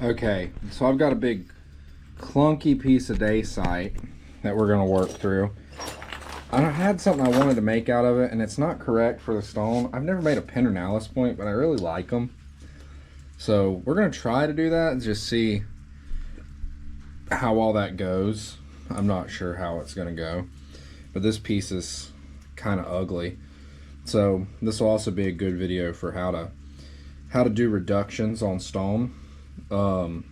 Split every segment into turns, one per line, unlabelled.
Okay, so I've got a big clunky piece of Dacite that we're going to work through. I had something I wanted to make out of it, and it's not correct for the stone. I've never made a Pendernales point, but I really like them. So we're going to try to do that and just see how all that goes. I'm not sure how it's going to go, but this piece is kind of ugly. So this will also be a good video for how to do reductions on stone. And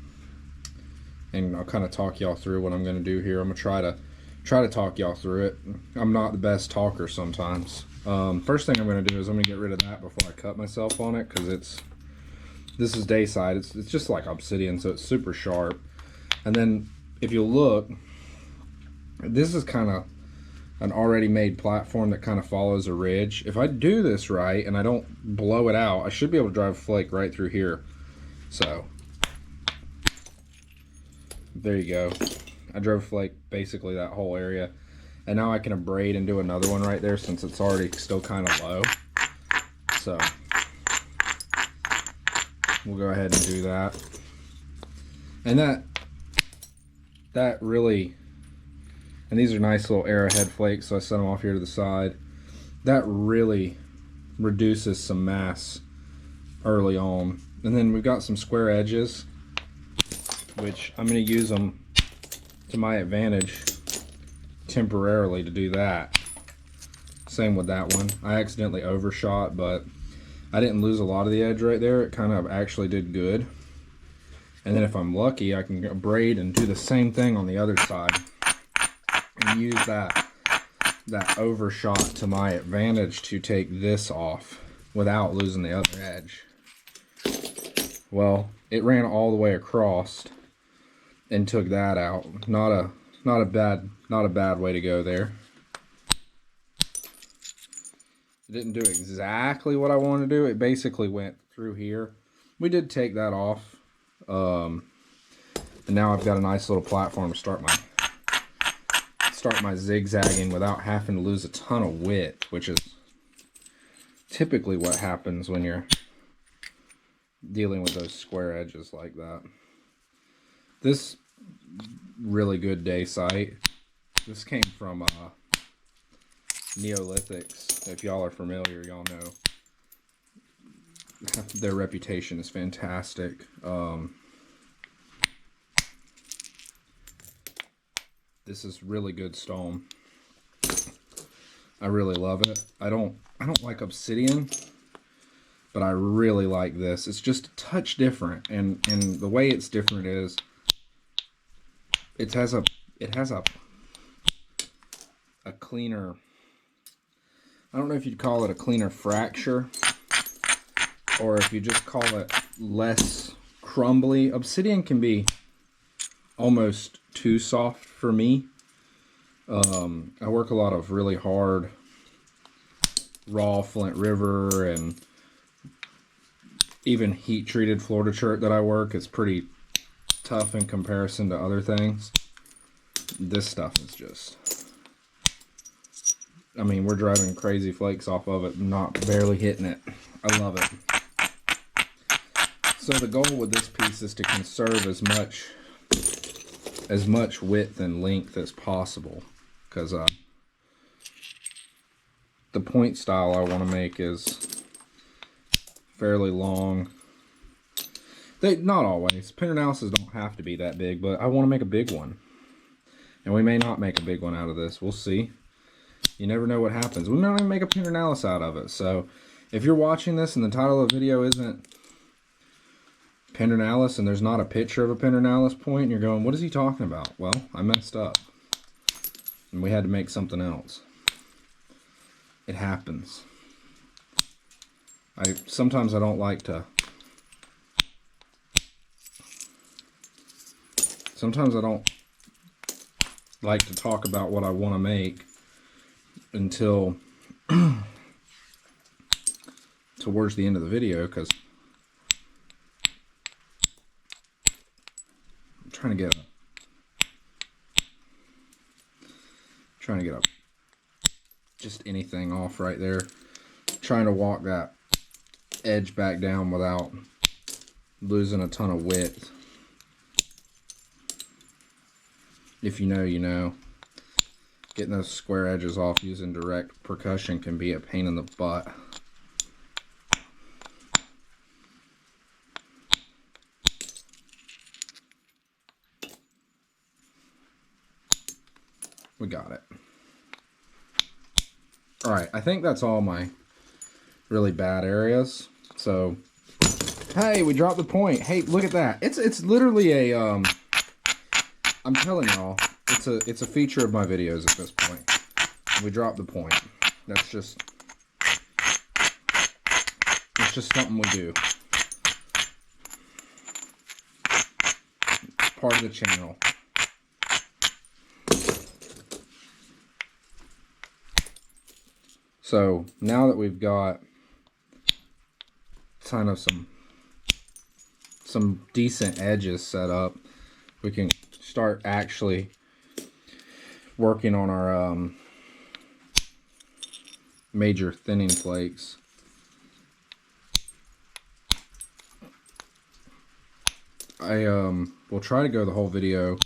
I'll kind of talk y'all through what I'm going to do here. I'm going to try to talk y'all through it. I'm not the best talker sometimes. First thing I'm going to do is I'm going to get rid of that before I cut myself on it, because this is Dacite. It's just like obsidian, so it's super sharp. And then if you look, this is kind of an already made platform that kind of follows a ridge. If I do this right and I don't blow it out, I should be able to drive a flake right through here. So there you go. I drove a flake basically that whole area, and now I can abrade and do another one right there since it's already still kind of low. So we'll go ahead and do that. And that really, and these are nice little arrowhead flakes, so I set them off here to the side. That really reduces some mass early on. And then we've got some square edges, which I'm going to use them to my advantage temporarily to do that. Same with that one. I accidentally overshot, but I didn't lose a lot of the edge right there. It kind of actually did good. And then if I'm lucky, I can braid and do the same thing on the other side and use that overshot to my advantage to take this off without losing the other edge. Well, it ran all the way across and took that out. Not a bad way to go there. It didn't do exactly what I wanted to do. It basically went through here. We did take that off. And now I've got a nice little platform to start my zigzagging without having to lose a ton of width, which is typically what happens when you're dealing with those square edges like that. This really good Dacite. This came from Neolithics. If y'all are familiar, y'all know their reputation is fantastic. This is really good stone. I really love it. I don't like obsidian, but I really like this. It's just a touch different, and the way it's different is it has a cleaner, I don't know if you'd call it a cleaner fracture, or if you just call it less crumbly. Obsidian can be almost too soft for me. I work a lot of really hard raw Flint River, and even heat treated Florida chert that I work is pretty tough in comparison to other things. This stuff is just, I mean, we're driving crazy flakes off of it, not barely hitting it. I love it. So the goal with this piece is to conserve as much width and length as possible, because the point style I want to make is fairly long. Not always. Pendernales don't have to be that big, but I want to make a big one. And we may not make a big one out of this. We'll see. You never know what happens. We may not even make a Pendernales out of it. So if you're watching this and the title of the video isn't Pendernales and there's not a picture of a Pendernales point, and you're going, what is he talking about? Well, I messed up. And we had to make something else. It happens. Sometimes I don't like to talk about what I want to make until towards the end of the video, because I'm trying to get just anything off right there. Trying to walk that edge back down without losing a ton of width. If you know, you know. Getting those square edges off using direct percussion can be a pain in the butt. We got it. Alright, I think that's all my really bad areas. So, hey, we dropped the point. Hey, look at that. It's literally a I'm telling y'all, it's a feature of my videos at this point. We dropped the point. That's just it's just something we do. Part of the channel. So now that we've got kind of some decent edges set up, we can start actually working on our major thinning flakes. I will try to go the whole video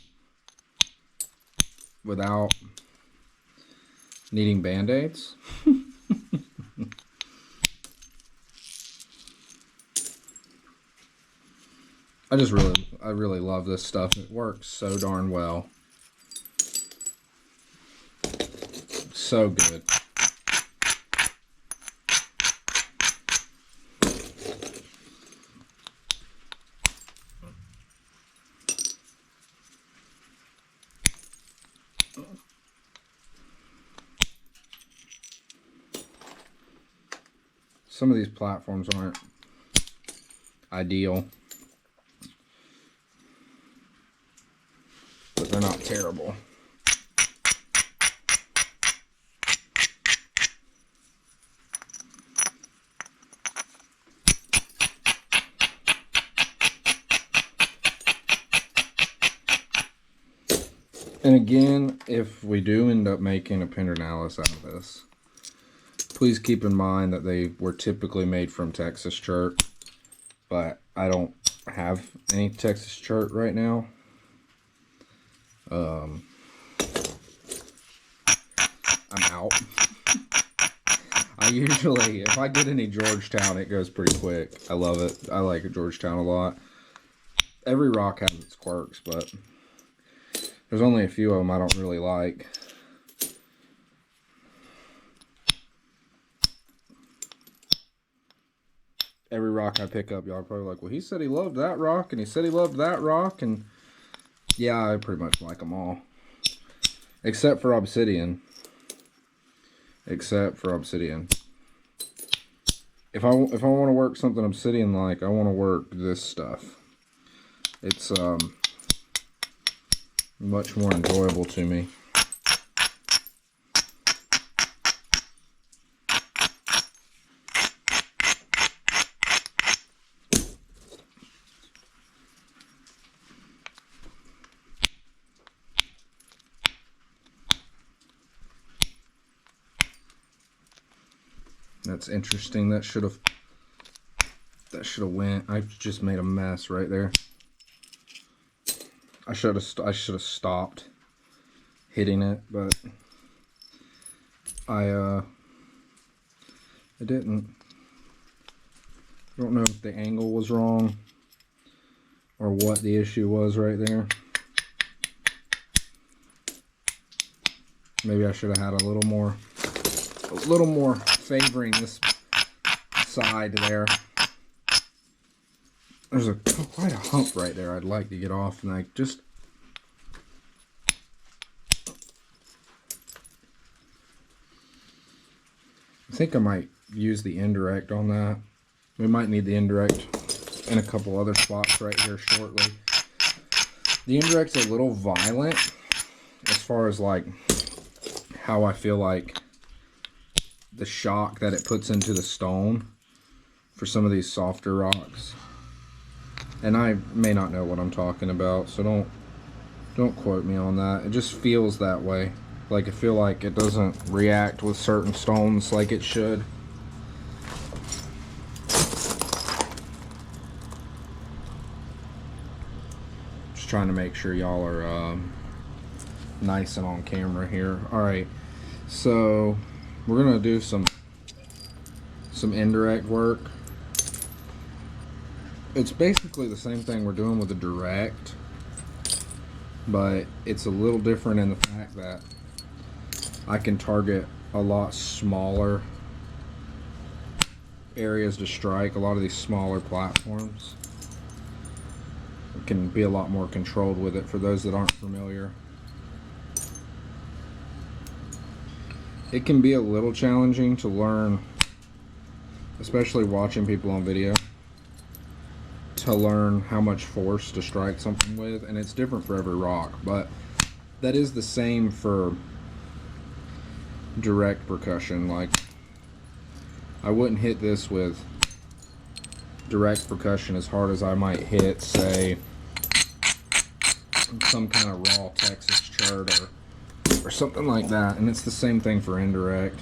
without needing band-aids. I really love this stuff. It works so darn well. So good. Some of these platforms aren't ideal, but they're not terrible. And again, if we do end up making a Pendernales out of this, please keep in mind that they were typically made from Texas chert, but I don't have any Texas chert right now. I'm out. I usually, if I get any Georgetown, it goes pretty quick. I love it. I like Georgetown a lot. Every rock has its quirks, but there's only a few of them I don't really like. Every rock I pick up, y'all are probably like, well, he said he loved that rock, and he said he loved that rock, and yeah, I pretty much like them all. Except for obsidian. Except for obsidian. If I want to work something obsidian-like, I want to work this stuff. It's much more enjoyable to me. That's interesting. That should have went. I just made a mess right there. I should have stopped hitting it, but I didn't. I don't know if the angle was wrong or what the issue was right there. Maybe I should have had a little more favoring this side there. There's quite a hump right there I'd like to get off, and I think I might use the indirect on that. We might need the indirect in a couple other spots right here shortly. The indirect's a little violent as far as like how I feel like the shock that it puts into the stone for some of these softer rocks. And I may not know what I'm talking about, so don't quote me on that. It just feels that way. Like I feel like it doesn't react with certain stones like it should. Just trying to make sure y'all are nice and on camera here. Alright, so we're gonna do some indirect work. It's basically the same thing we're doing with the direct, but it's a little different in the fact that I can target a lot smaller areas to strike. A lot of these smaller platforms can be a lot more controlled with it for those that aren't familiar. It can be a little challenging to learn, especially watching people on video, to learn how much force to strike something with, and it's different for every rock, but that is the same for direct percussion. Like, I wouldn't hit this with direct percussion as hard as I might hit, say, some kind of raw Texas chert or something like that, and it's the same thing for indirect.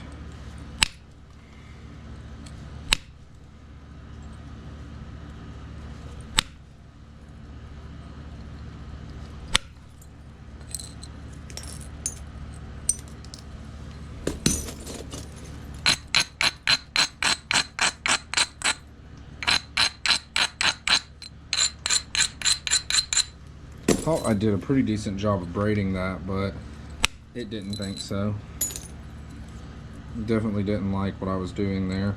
I thought I did a pretty decent job of braiding that, but it didn't think so. Definitely didn't like what I was doing there.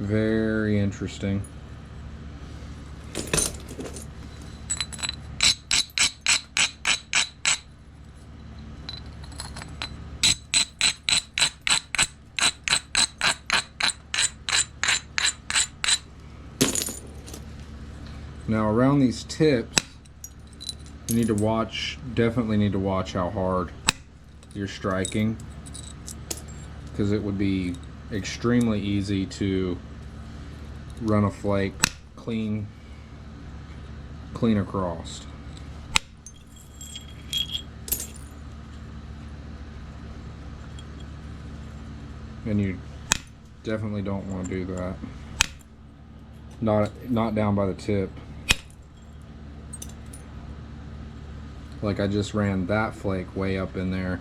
Very interesting. Now around these tips, you need to watch, definitely need to watch how hard you're striking, because it would be extremely easy to run a flake clean across. And you definitely don't want to do that. Not down by the tip. Like, I just ran that flake way up in there,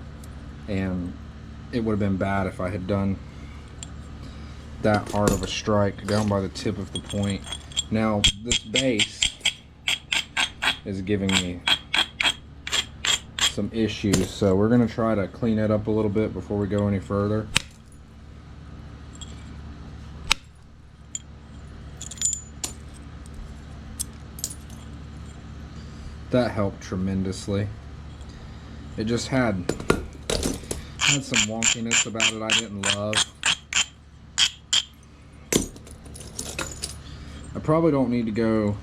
and it would have been bad if I had done that hard of a strike down by the tip of the point. Now this base is giving me some issues, so we're going to try to clean it up a little bit before we go any further. That helped tremendously. It just had some wonkiness about it I didn't love. I probably don't need to go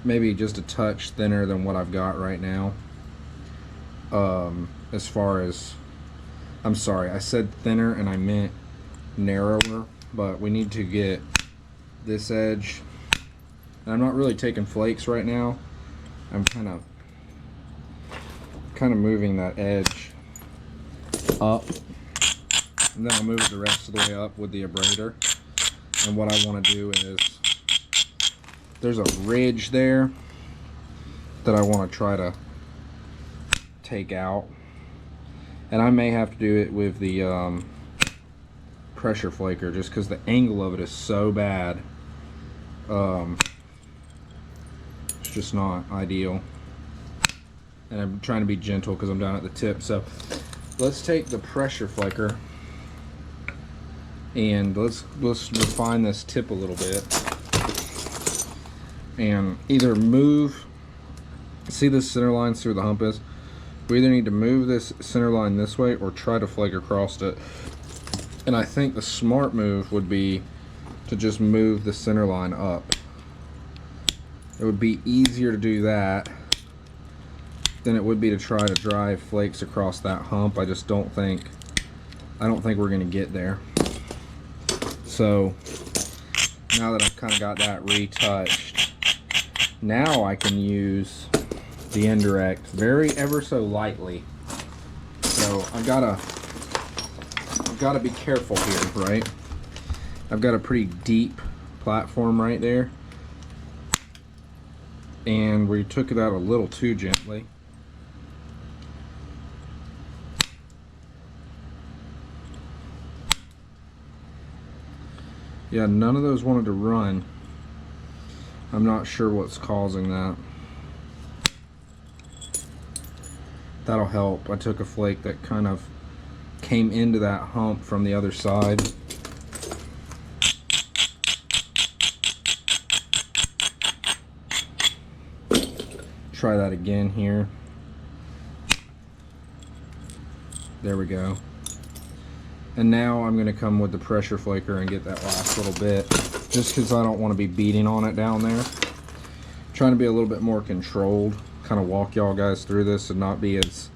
maybe just a touch thinner than what I've got right now. As far as, I'm sorry, I said thinner and I meant narrower, but we need to get this edge. And I'm not really taking flakes right now. I'm kind of moving that edge up, and then I'll move it the rest of the way up with the abrader. And what I want to do is, there's a ridge there that I want to try to take out, and I may have to do it with the pressure flaker, just because the angle of it is so bad. It's just not ideal, and I'm trying to be gentle because I'm down at the tip. So let's take the pressure flaker and let's refine this tip a little bit, and either move, see this center line through the hump is, we either need to move this center line this way or try to flake across it. And I think the smart move would be to just move the center line up. It would be easier to do that than it would be to try to drive flakes across that hump. I don't think we're gonna get there. So now that I've kind of got that retouched, now I can use the indirect ever so lightly. So I've got to be careful here, right? I've got a pretty deep platform right there. and we took it out a little too gently. Yeah, none of those wanted to run. I'm not sure what's causing that. That'll help. I took a flake that kind of came into that hump from the other side. Try that again here. There we go. And now I'm going to come with the pressure flaker and get that last little bit, just because I don't want to be beating on it down there. Trying to be a little bit more controlled, kind of walk y'all guys through this and not be as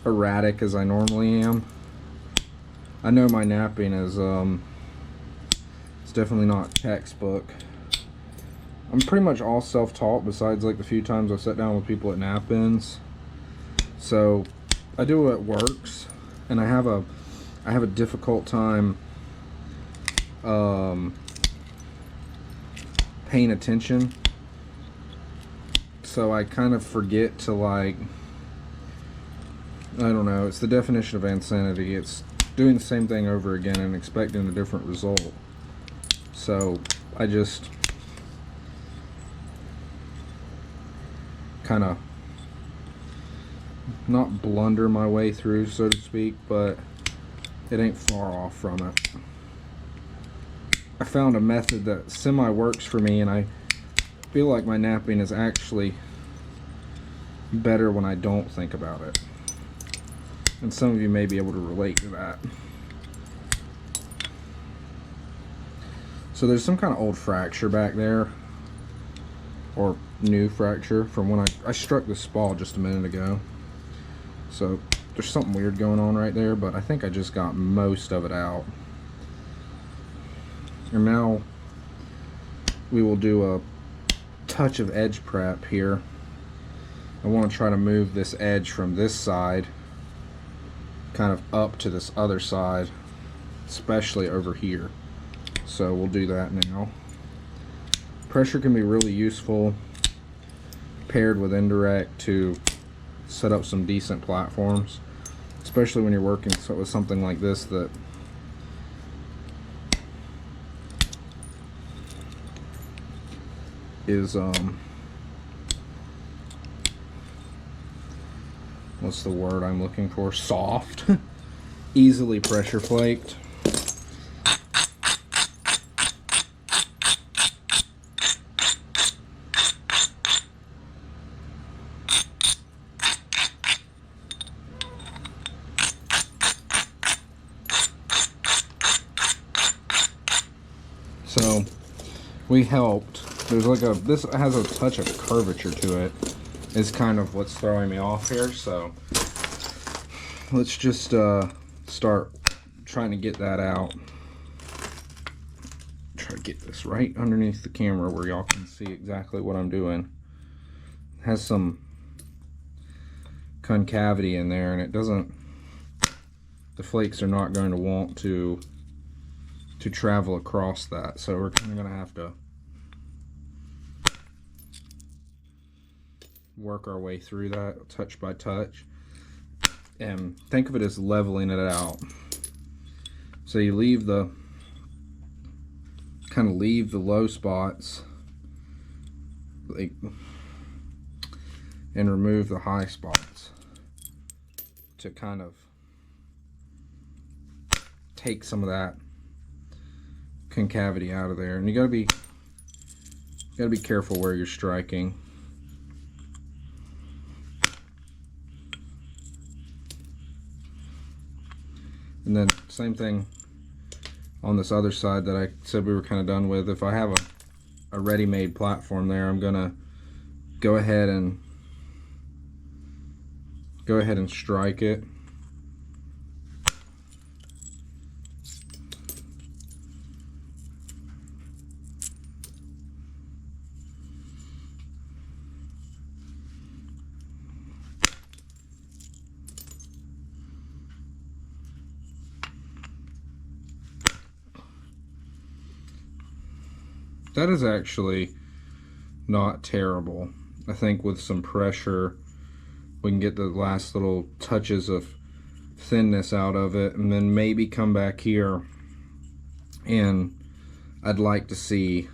erratic as I normally am. I know my knapping is it's definitely not textbook. I'm pretty much all self-taught besides like the few times I've sat down with people at Knappings. So I do what works, and I have a difficult time paying attention, so I kind of forget to, like, I don't know, it's the definition of insanity. It's doing the same thing over again and expecting a different result. So I just kind of not blunder my way through, so to speak, but it ain't far off from it. I found a method that semi works for me, and I feel like my knapping is actually better when I don't think about it. And some of you may be able to relate to that. So there's some kind of old fracture back there, or new fracture from when I struck this spall just a minute ago. So there's something weird going on right there, but I think I just got most of it out. And now we will do a touch of edge prep here. I want to try to move this edge from this side kind of up to this other side, especially over here. So we'll do that now. Pressure can be really useful paired with indirect to set up some decent platforms, especially when you're working with something like this that is what's the word I'm looking for? Soft. Easily pressure flaked. So we helped. There's like this has a touch of curvature to it, is kind of what's throwing me off here. So let's just start trying to get that out. Try to get this right underneath the camera where y'all can see exactly what I'm doing. It has some concavity in there, and it doesn't, the flakes are not going to want to travel across that, so we're kind of going to have to work our way through that touch by touch, and think of it as leveling it out. So you kind of leave the low spots and remove the high spots to kind of take some of that concavity out of there. And you gotta be careful where you're striking. And then same thing on this other side that I said we were kind of done with. If I have a ready-made platform there, I'm gonna go ahead and strike it. That is actually not terrible. I think with some pressure we can get the last little touches of thinness out of it, and then maybe come back here, and I'd like to see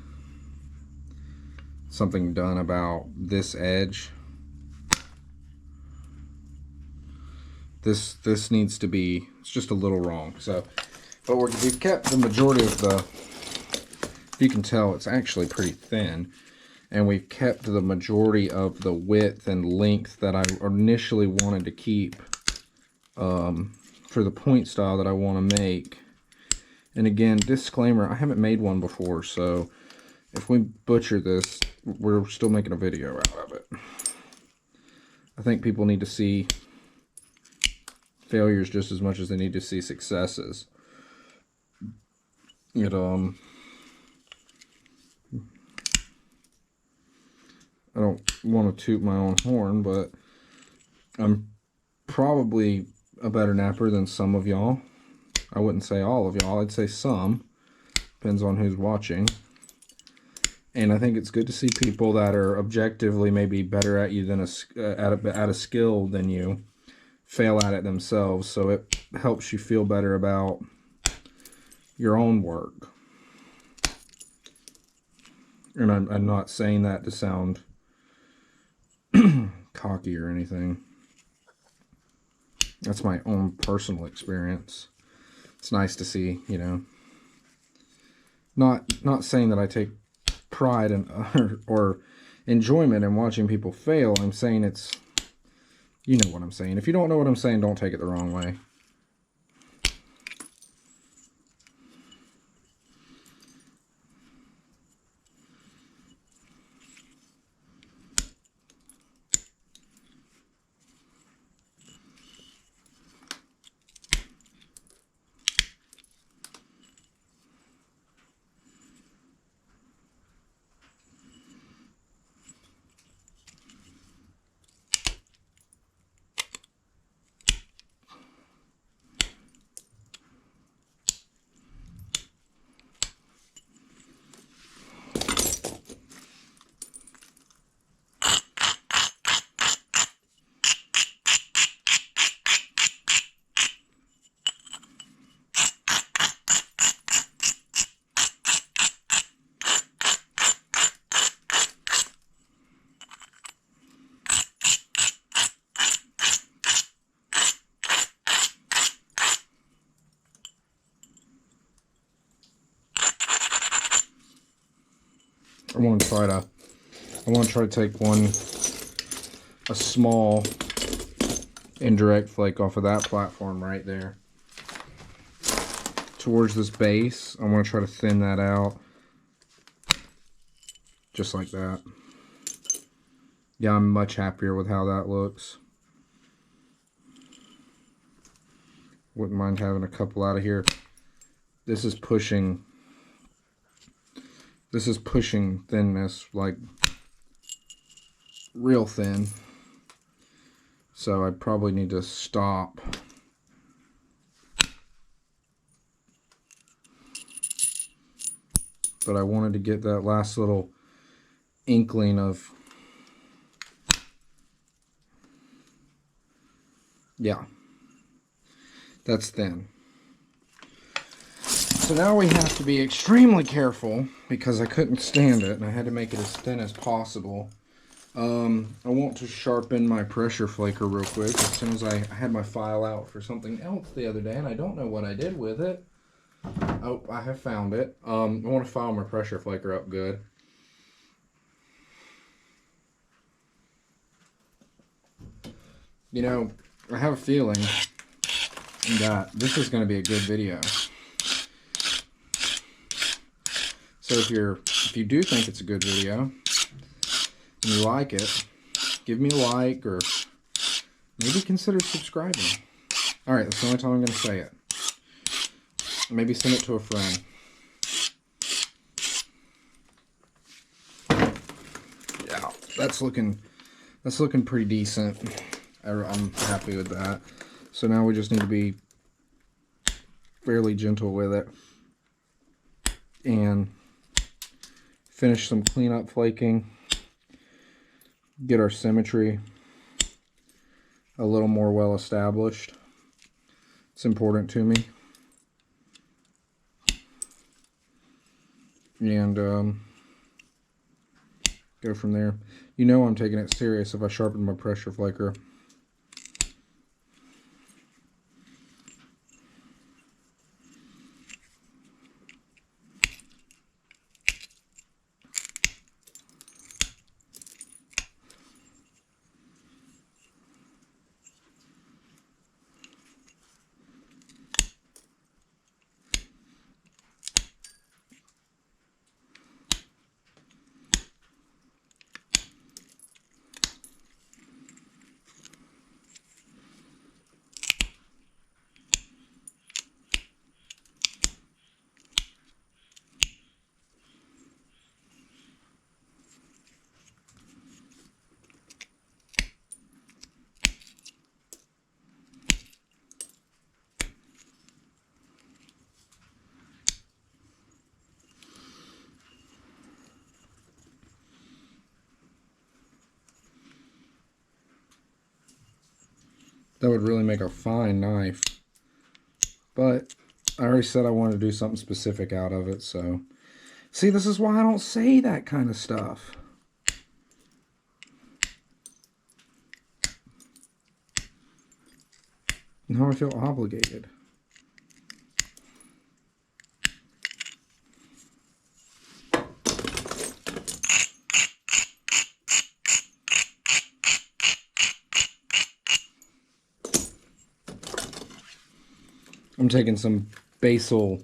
something done about this edge. This needs to be, it's just a little wrong. So, but we've kept the majority of the, if you can tell, it's actually pretty thin, and we've kept the majority of the width and length that I initially wanted to keep for the point style that I want to make. And again, disclaimer, I haven't made one before, so if we butcher this, we're still making a video out of it. I think people need to see failures just as much as they need to see successes. I don't want to toot my own horn, but I'm probably a better napper than some of y'all. I wouldn't say all of y'all, I'd say some. Depends on who's watching. And I think it's good to see people that are objectively maybe better at you than at a skill than you fail at it themselves, so it helps you feel better about your own work. And I'm not saying that to sound cocky or anything. That's my own personal experience. It's nice to see, you know. Not saying that I take pride in or enjoyment in watching people fail. I'm saying it's, you know what I'm saying. If you don't know what I'm saying, don't take it the wrong way. I want to try to take a small indirect flake off of that platform right there towards this base. I want to try to thin that out just like that. Yeah, I'm much happier with how that looks. Wouldn't mind having a couple out of here. This is pushing thinness, like real thin. So I probably need to stop. But I wanted to get that last little inkling of, yeah, that's thin. So now we have to be extremely careful because I couldn't stand it and I had to make it as thin as possible. I want to sharpen my pressure flaker real quick as soon as I had my file out for something else the other day and I don't know what I did with it. Oh, I have found it. I want to file my pressure flaker up good. You know, I have a feeling that this is going to be a good video. So if you do think it's a good video and you like it, give me a like or maybe consider subscribing. Alright, that's the only time I'm going to say it. Maybe send it to a friend. Yeah, that's looking pretty decent. I'm happy with that. So now we just need to be fairly gentle with it and finish some cleanup flaking get our symmetry a little more well established. It's important to me. And go from there. You know I'm taking it serious if I sharpen my pressure flaker. That would really make a fine knife. But I already said I wanted to do something specific out of it, so. See, this is why I don't say that kind of stuff. Now I feel obligated. I'm taking some basal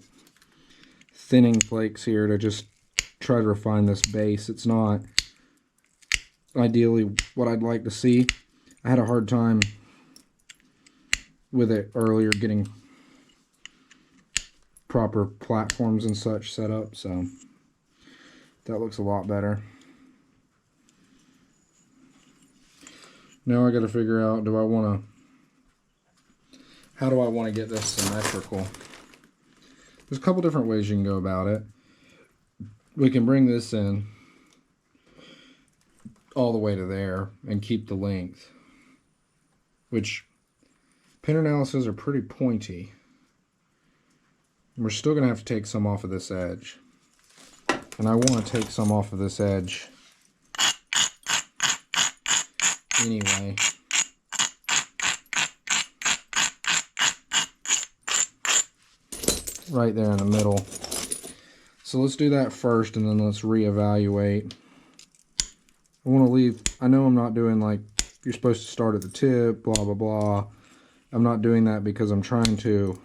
thinning flakes here to just try to refine this base. It's not ideally what I'd like to see. I had a hard time with it earlier getting proper platforms and such set up, so that looks a lot better. Now I got to figure out, how do I want to get this symmetrical? There's a couple different ways you can go about it. We can bring this in all the way to there and keep the length, which Pendernales are pretty pointy. We're still going to have to take some off of this edge. And I want to take some off of this edge anyway. Right there in the middle. So let's do that first and then let's reevaluate. I want to leave, I know I'm not doing like, you're supposed to start at the tip, blah, blah, blah. I'm not doing that because I'm trying to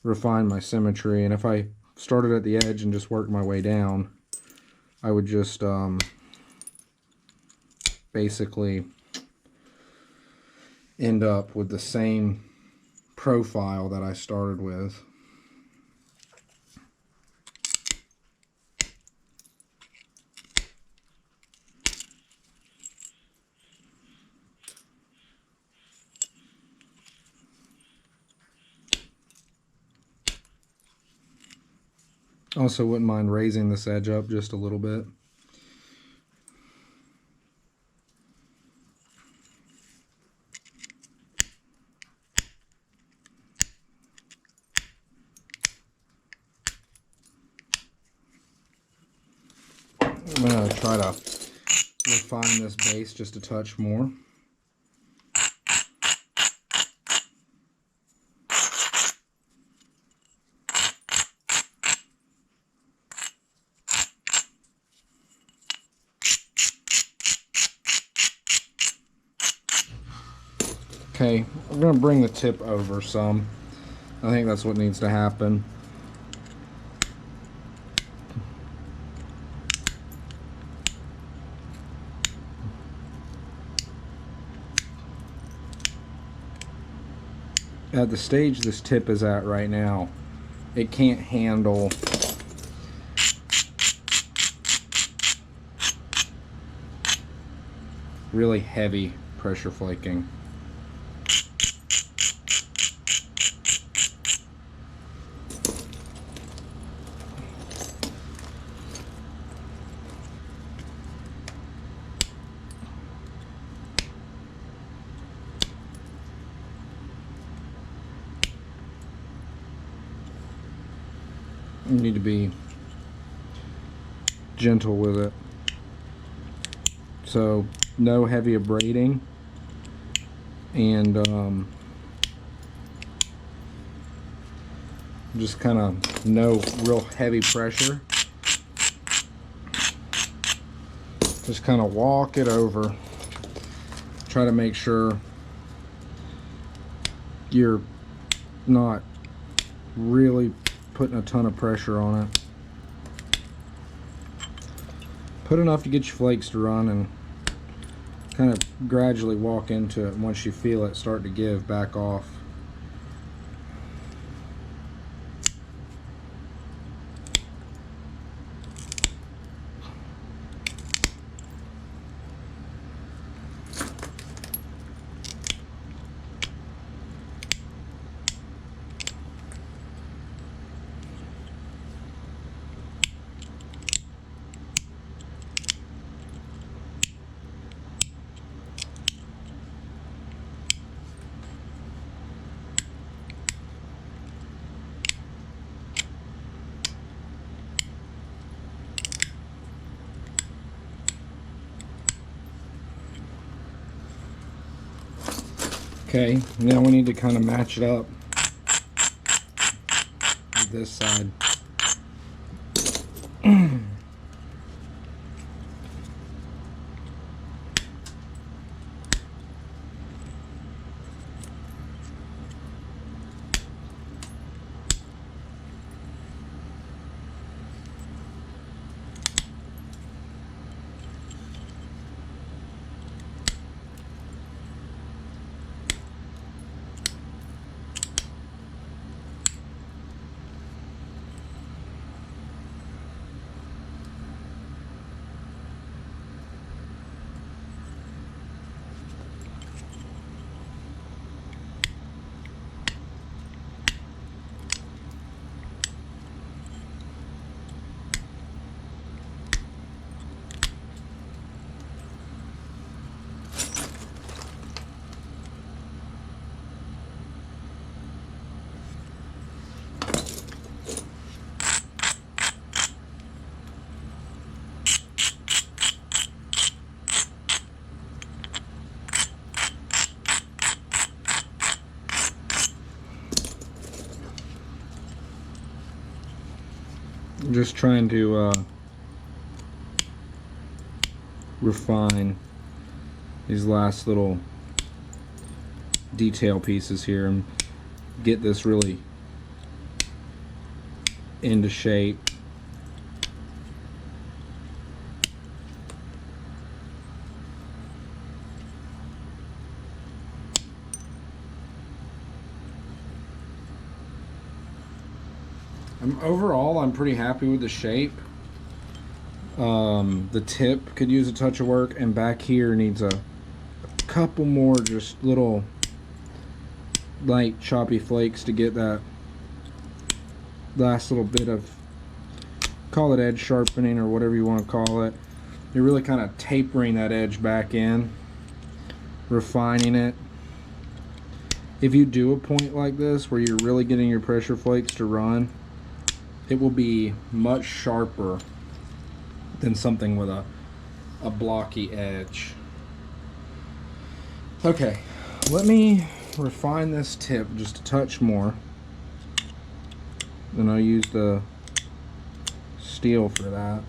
refine my symmetry. And if I started at the edge and just worked my way down, I would just basically end up with the same profile that I started with. Also wouldn't mind raising this edge up just a little bit. I'm going to try to refine this base just a touch more. Okay, we're going to bring the tip over some. I think that's what needs to happen. At the stage this tip is at right now, it can't handle really heavy pressure flaking. You need to be gentle with it. So no heavy abrading, and just kind of no real heavy pressure. Just kind of walk it over. Try to make sure you're not really putting a ton of pressure on it. Put enough to get your flakes to run, and kind of gradually walk into it. Once you feel it start to give, back off. Okay, now we need to kind of match it up with this side. I'm just trying to refine these last little detail pieces here and get this really into shape. Overall, I'm pretty happy with the shape. The tip could use a touch of work, and back here needs a couple more just little light choppy flakes to get that last little bit of, call it edge sharpening or whatever you want to call it. You're really kind of tapering that edge back in, refining it. If you do a point like this where you're really getting your pressure flakes to run, it will be much sharper than something with a blocky edge. Okay, let me refine this tip just a touch more. Then I'll use the steel for that.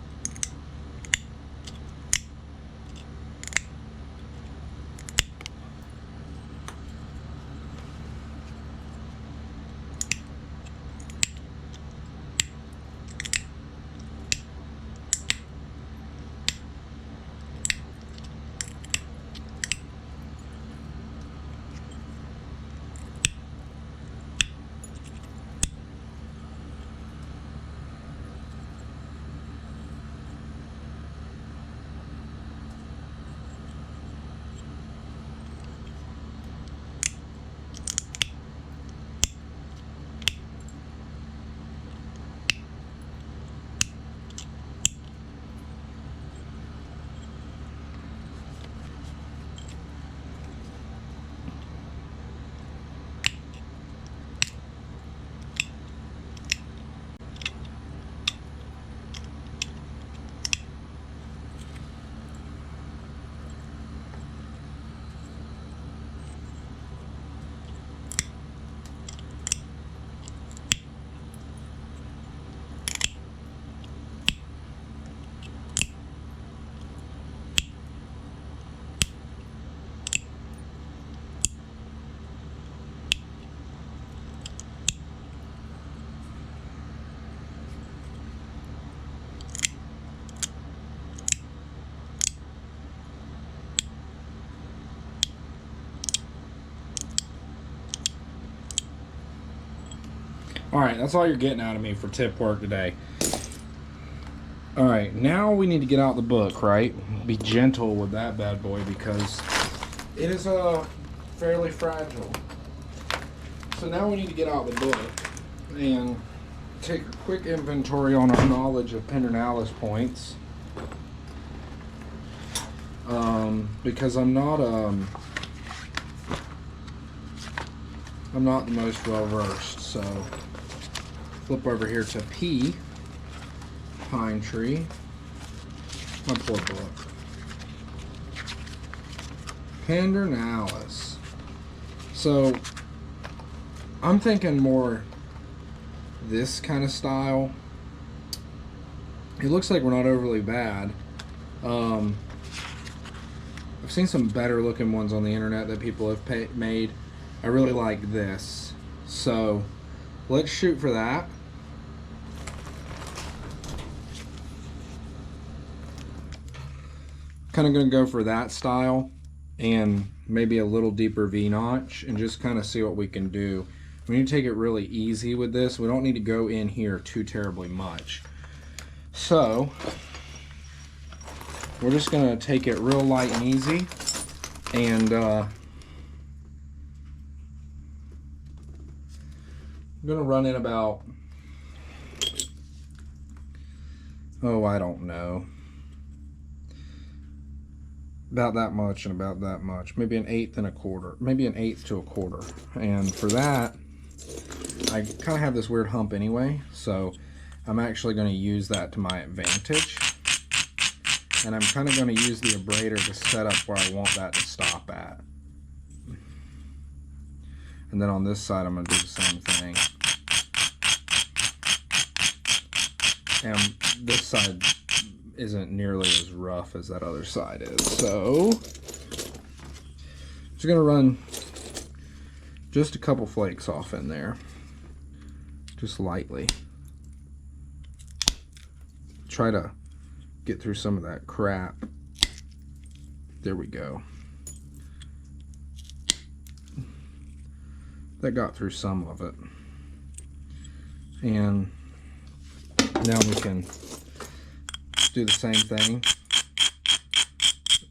Alright, that's all you're getting out of me for tip work today. Alright, now we need to get out the book, right? Be gentle with that bad boy because it is fairly fragile. So now we need to get out the book and take a quick inventory on our knowledge of Pendernales points. Because I'm not the most well versed. So flip over here to P. Pine tree. My poor book. Pendernales. So I'm thinking more this kind of style. It looks like we're not overly bad. I've seen some better looking ones on the internet that people have made. I really like this. So let's shoot for that. Kind of going to go for that style and maybe a little deeper V-notch and just kind of see what we can do. We need to take it really easy with this. We don't need to go in here too terribly much. So we're just going to take it real light and easy, and I'm going to run in about, oh, I don't know, about that much and about that much, maybe 1/8 and 1/4, maybe 1/8 to 1/4. And for that, I kind of have this weird hump anyway, so I'm actually going to use that to my advantage. And I'm kind of going to use the abrader to set up where I want that to stop at. And then on this side, I'm going to do the same thing. And this side isn't nearly as rough as that other side is. So just going to run just a couple flakes off in there, just lightly. Try to get through some of that crap. There we go. That got through some of it. And now we can do the same thing,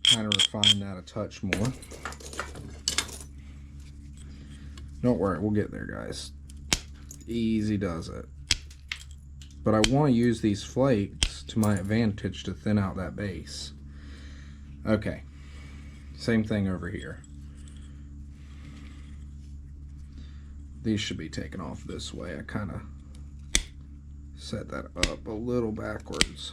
kind of refine that a touch more. Don't worry, we'll get there, guys. Easy does it. But I want to use these flakes to my advantage to thin out that base. Okay, same thing over here. These should be taken off this way. I kind of set that up a little backwards.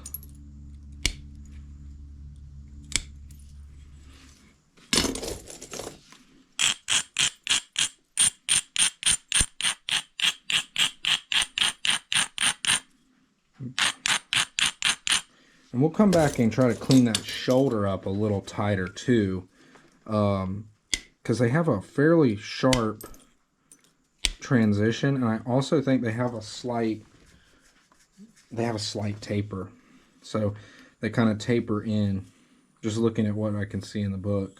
And we'll come back and try to clean that shoulder up a little tighter too, because they have a fairly sharp transition, and I also think they have a slight taper. So they kind of taper in, just looking at what I can see in the book.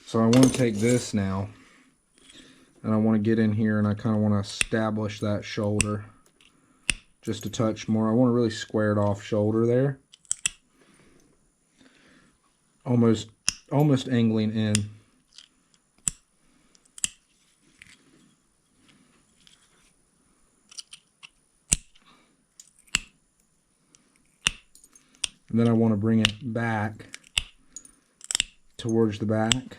So I want to take this now, and I want to get in here, and I kind of want to establish that shoulder just a touch more. I want a really squared off shoulder there, almost angling in. And then I want to bring it back towards the back.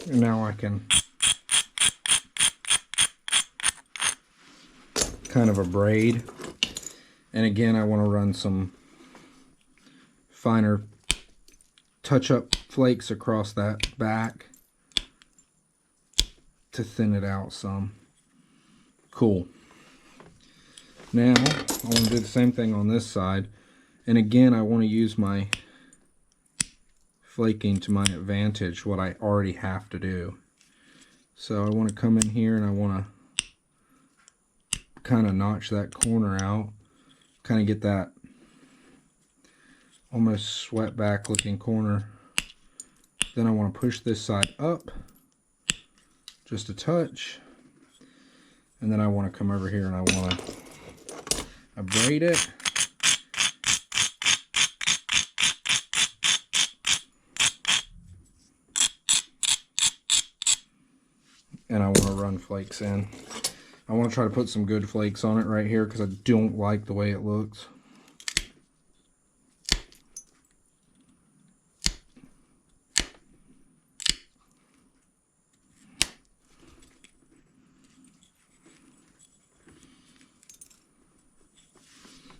And now I can kind of a braid. And again, I want to run some finer touch-up flakes across that back to thin it out some. Cool. Now, I want to do the same thing on this side. And again, I want to use my flaking to my advantage, what I already have to do. So I want to come in here and I want to kind of notch that corner out, kind of get that almost swept back looking corner. Then I want to push this side up just a touch. And then I want to come over here and I want to braid it. And I want to run flakes in. I want to try to put some good flakes on it right here because I don't like the way it looks.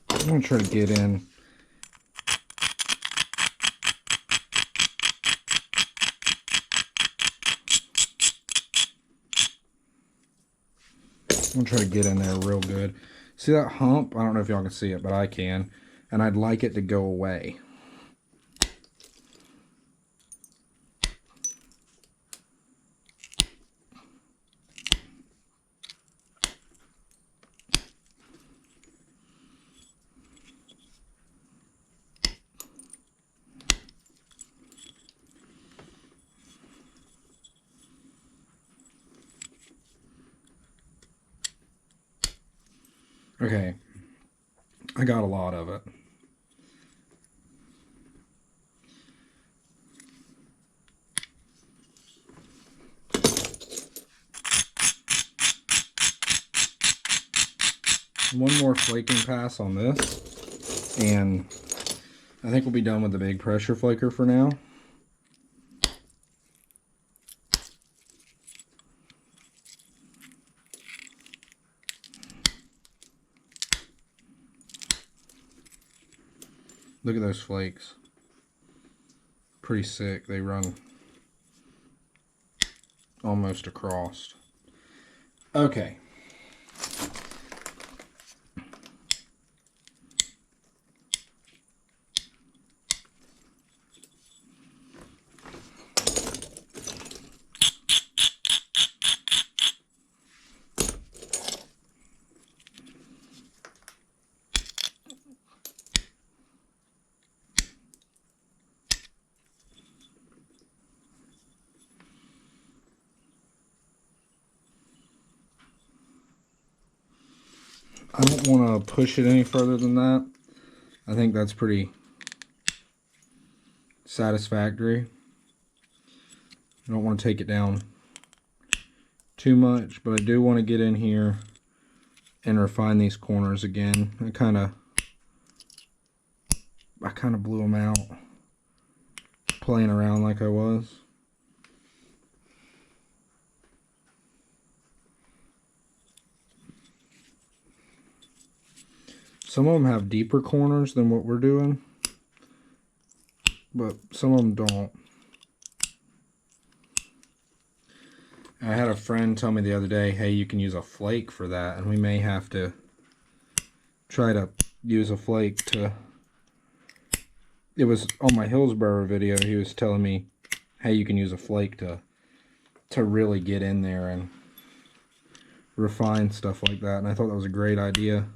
I'm going to try to get in. I'm going to try to get in there real good. See that hump? I don't know if y'all can see it, but I can. And I'd like it to go away. Okay, I got a lot of it. One more flaking pass on this, and I think we'll be done with the big pressure flaker for now. Look at those flakes. Pretty sick. They run almost across. Okay. I don't want to push it any further than that. I think that's pretty satisfactory. I don't want to take it down too much, but I do want to get in here and refine these corners again. I kind of blew them out playing around like I was. Some of them have deeper corners than what we're doing, but some of them don't. I had a friend tell me the other day, hey, you can use a flake for that, and we may have to try to use a flake to... It was on my Hillsborough video, he was telling me, hey, you can use a flake to really get in there and refine stuff like that, and I thought that was a great idea.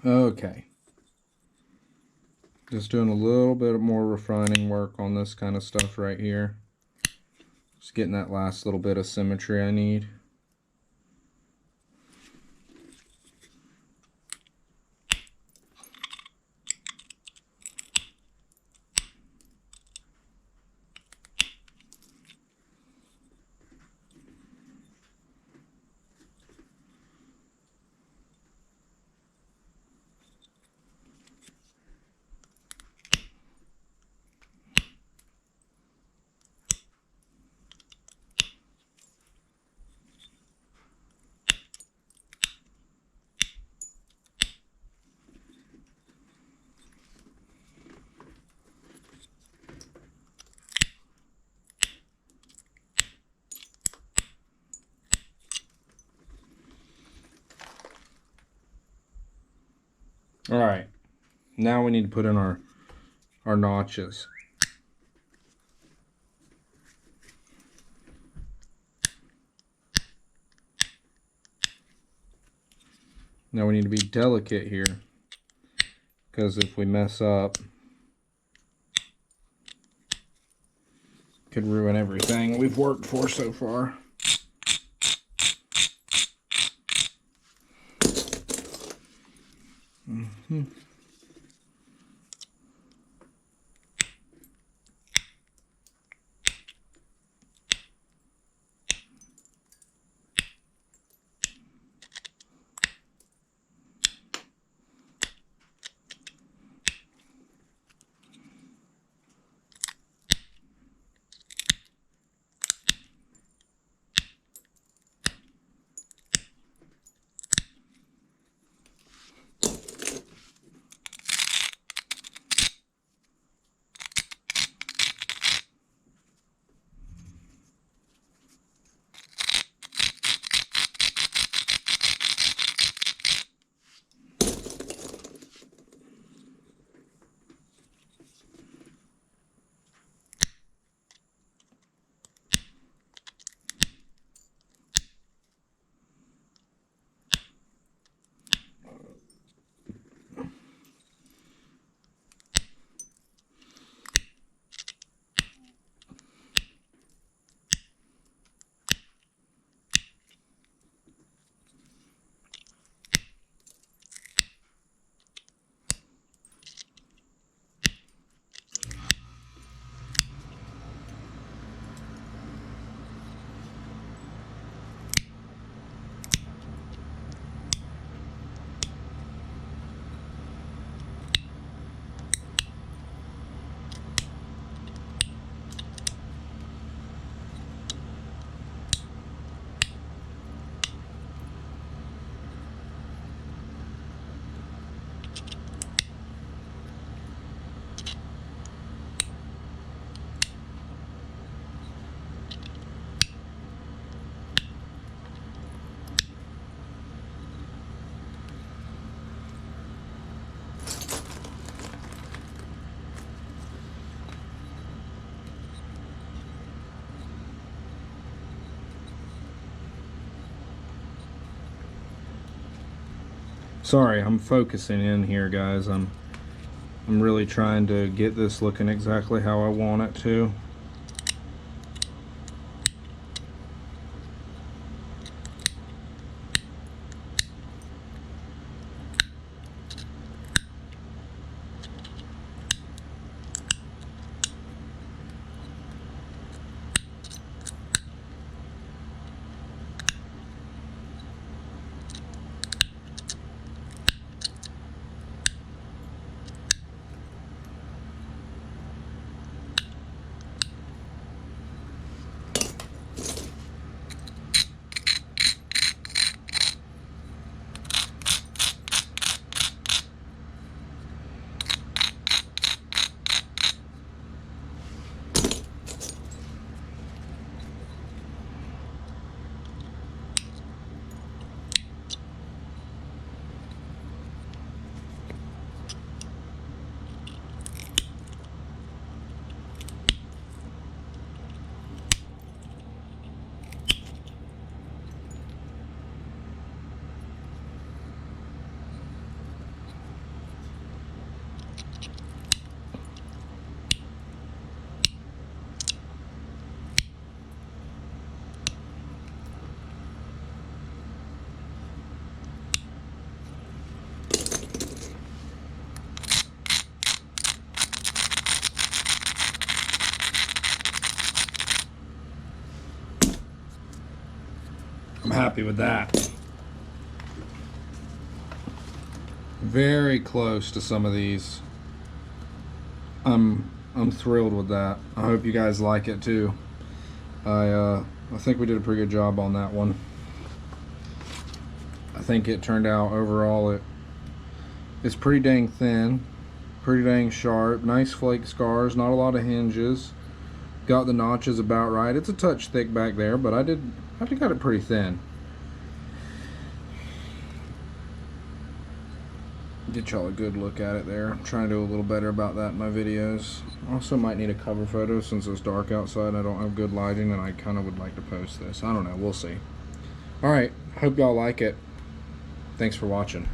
Okay. Just doing a little bit more refining work on this kind of stuff right here. Just getting that last little bit of symmetry I need. All right, now we need to put in our notches. Now we need to be delicate here, because if we mess up, it could ruin everything we've worked for so far. Sorry, I'm focusing in here, guys. I'm really trying to get this looking exactly how I want it to. I'm happy with that. Very close to some of these. I'm thrilled with that. I hope you guys like it too. I think we did a pretty good job on that one. I think it turned out overall it's pretty dang thin, pretty dang sharp, nice flake scars, not a lot of hinges. Got the notches about right. It's a touch thick back there, but I think got it pretty thin. Get y'all a good look at it there. I'm trying to do a little better about that in my videos. Also might need a cover photo since it's dark outside and I don't have good lighting, and I kind of would like to post this. I don't know, we'll see. Alright, hope y'all like it. Thanks for watching.